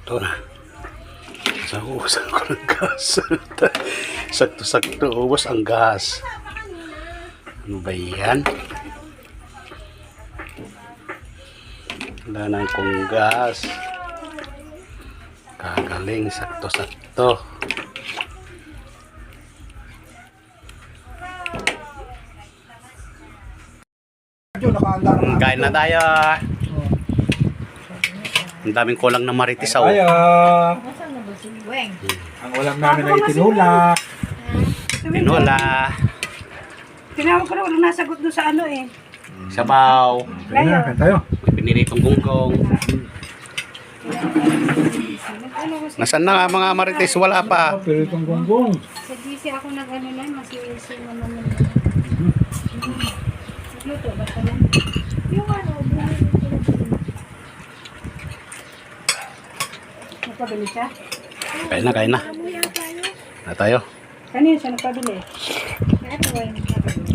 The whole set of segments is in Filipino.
Ito na. Ubusan ko ng gas. Sakto-sakto ubos ang gas. Ano ba yan? Wala na akong gas. Kagaling, sakto-sakto. Kain na tayo. Ang daming kulang na maritisaw. Ayo. Ang ulam namin ay tinula. Tinola. Tinawag ko na walang nasagot doon sa ano eh. Sabaw. Kaya na, kain tayo. May piniritong gunggong. Nasaan na nga mga marites? Wala pa. Pero itong gonggong. Sa GC ako nag-ano na, masisi naman yun. Luto ba ka lang? Yung ano, nagpabili siya? Kain na, kain na. Na tayo. Kanina siya nagpabili? Ito ba yung nagpabili?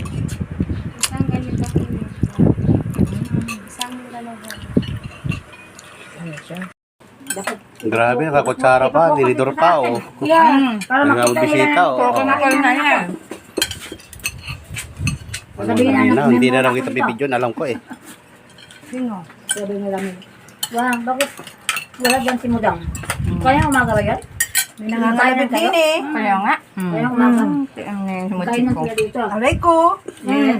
Isang ganyan pa kini. Isang dalawa. Ano siya? Grabe, nakakutsara pa. Dinidor pa, oh. Yan. Para Mga bisita, oh. makakal na yan. Hindi na lang kita bibidyon. Alam ko eh. Sino? Sabi nila namin, wala, bakit wala dyan si Mudang? Kaya umaga ba yan? May nangangalan kayo? Kaya nga. Kaya umaga. Kayo na sila dito. Aray ko.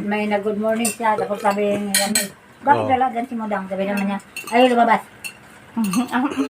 May nag-good morning siya, tapos sabi niya, bakit wala dyan si Mudang? Sabi naman niya, ayaw lumabas.